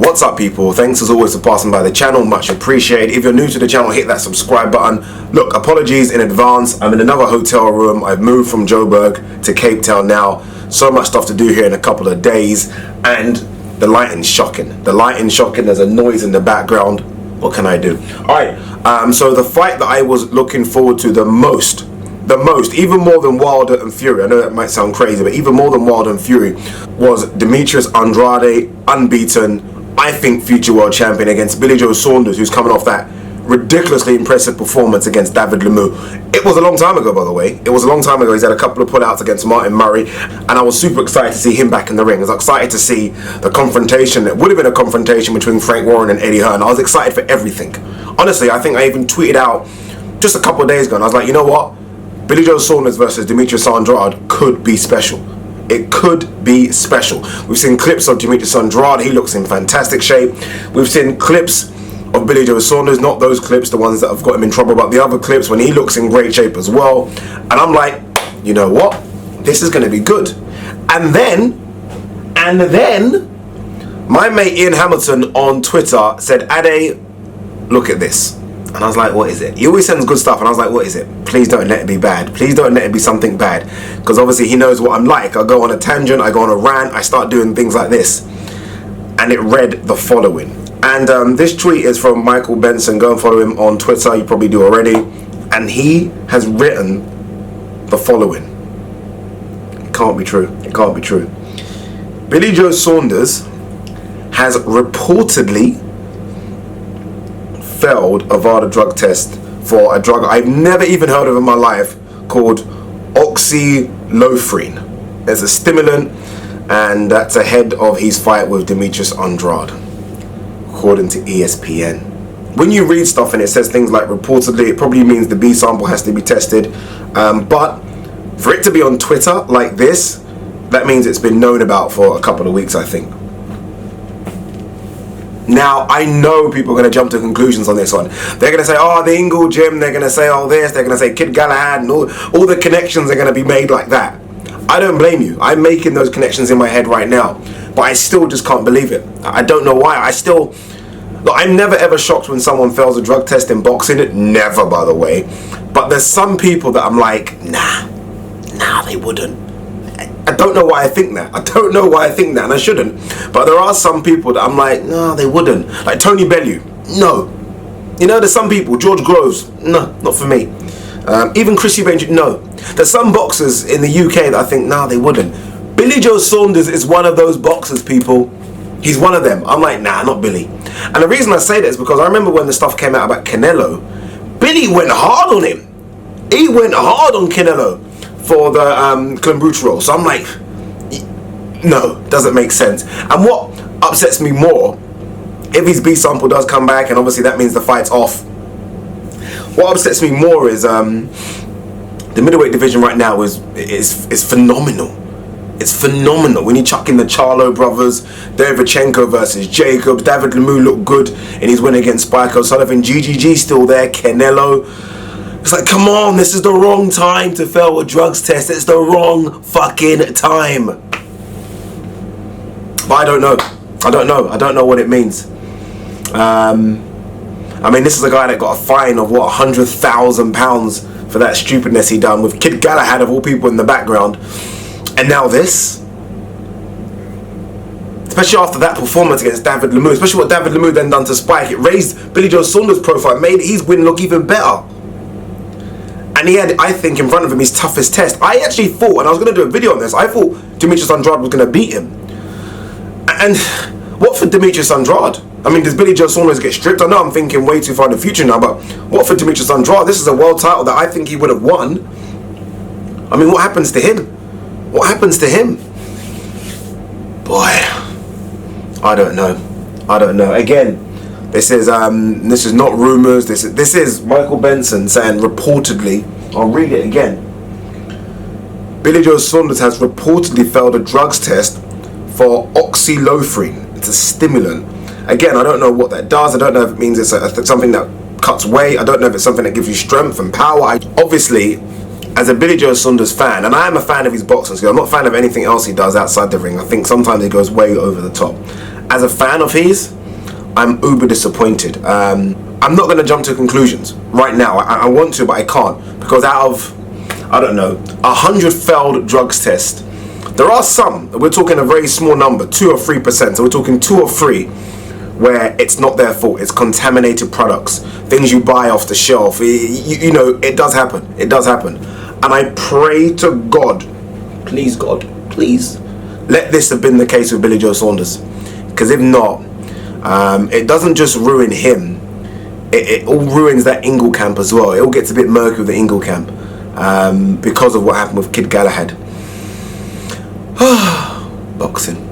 What's up, people? Thanks as always for passing by the channel, much appreciated. If you're new to the channel, hit that subscribe button. Look, apologies in advance, I'm in another hotel room. I've moved from Joburg to Cape Town now. So much stuff to do here in a couple of days, and the lighting's shocking. There's a noise in the background. What can I do? Alright, so the fight that I was looking forward to the most, even more than Wilder and Fury, I know that might sound crazy, but even more than Wilder and Fury, was Demetrius Andrade, unbeaten, I think future world champion, against Billy Joe Saunders, who's coming off that ridiculously impressive performance against David Lemieux. It was a long time ago, by the way. It was a long time ago. He's had a couple of pullouts against Martin Murray, and I was super excited to see him back in the ring. I was excited to see the confrontation. It would have been a confrontation between Frank Warren and Eddie Hearn. I was excited for everything. Honestly, I think I even tweeted out just a couple of days ago, and I was like, you know what? Billy Joe Saunders versus Demetrius Andrade could be special. It could be special. We've seen clips of Demetrius Andrade. He looks in fantastic shape. We've seen clips of Billy Joe Saunders, not those clips, the ones that have got him in trouble, but the other clips when he looks in great shape as well. And I'm like, you know what? This is going to be good. And then, my mate Ian Hamilton on Twitter said, Ade, look at this. And I was like, what is it? He always sends good stuff, and I was like, what is it? Please don't let it be bad. Please don't let it be something bad. Because obviously he knows what I'm like. I go on a tangent, I go on a rant, I start doing things like this. And it read the following. And this tweet is from Michael Benson. Go and follow him on Twitter. You probably do already. And he has written the following. It can't be true. It can't be true. Billy Joe Saunders has reportedly failed a VADA drug test for a drug I've never even heard of in my life called oxylofrene. It's a stimulant, and that's ahead of his fight with Demetrius Andrade, according to ESPN. When you read stuff and it says things like reportedly, it probably means the B sample has to be tested, but for it to be on Twitter like this, that means it's been known about for a couple of weeks, I think. Now, I know people are going to jump to conclusions on this one. They're going to say, oh, the Ingle Gym. They're going to say all this. They're going to say Kid Galahad, and all the connections are going to be made like that. I don't blame you. I'm making those connections in my head right now. But I still just can't believe it. I don't know why. Look, I'm never ever shocked when someone fails a drug test in boxing. Never, by the way. But there's some people that I'm like, nah, they wouldn't. I don't know why I think that. And I shouldn't. But there are some people that I'm like, no, they wouldn't. Like Tony Bellew, no. You know, there's some people, George Groves, no, not for me. Even Chris Eubank, no. There's some boxers in the UK that I think, nah, they wouldn't. Billy Joe Saunders is one of those boxers, people. He's one of them. I'm like, nah, not Billy. And the reason I say that is because I remember when the stuff came out about Canelo, Billy went hard on him. He went hard on Canelo for the clenbuterol. So I'm like, no, doesn't make sense. And what upsets me more, if his B sample does come back, and obviously that means the fight's off, what upsets me more is the middleweight division right now is phenomenal. It's phenomenal. When you chuck in the Charlo brothers, Derevchenko versus Jacobs, David Lemieux looked good in his win against Spike O'Sullivan, GGG still there, Canelo. It's like, come on, this is the wrong time to fail a drugs test. It's the wrong fucking time. But I don't know. I don't know what it means. I mean, this is a guy that got a fine of, what, £100,000 for that stupidness he done with Kid Galahad, of all people, in the background. And now this. Especially after that performance against David Lemieux. Especially what David Lemieux then done to Spike. It raised Billy Joe Saunders' profile. It made his win look even better. And he had, I think, in front of him his toughest test. I actually thought, and I was going to do a video on this, I thought Demetrius Andrade was going to beat him. And what for Demetrius Andrade? I mean, does Billy Joe Saunders get stripped? I know I'm thinking way too far in the future now, but what for Demetrius Andrade? This is a world title that I think he would have won. I mean, what happens to him? What happens to him? Boy, I don't know. Again, this is not rumors. This is Michael Benson saying reportedly. I'll read it again. Billy Joe Saunders has reportedly failed a drugs test for oxylofrene. It's a stimulant. Again, I don't know what that does. I don't know if it means it's something that cuts weight. I don't know if it's something that gives you strength and power. Obviously, as a Billy Joe Saunders fan, and I am a fan of his boxing skills, I'm not a fan of anything else he does outside the ring. I think sometimes he goes way over the top. as a fan of his, I'm uber disappointed. I'm not going to jump to conclusions right now. I want to, but I can't, because out of, I don't know, 100 failed drugs tests, there are some, we're talking a very small number, 2 or 3%, so we're talking 2 or 3, where it's not their fault, it's contaminated products, things you buy off the shelf. You know, it does happen, it does happen. And I pray to God, please God, please, let this have been the case with Billy Joe Saunders. Because if not, it doesn't just ruin him, it all ruins that Ingle camp as well. It all gets a bit murky with the Ingle camp, because of what happened with Kid Galahad. Boxing.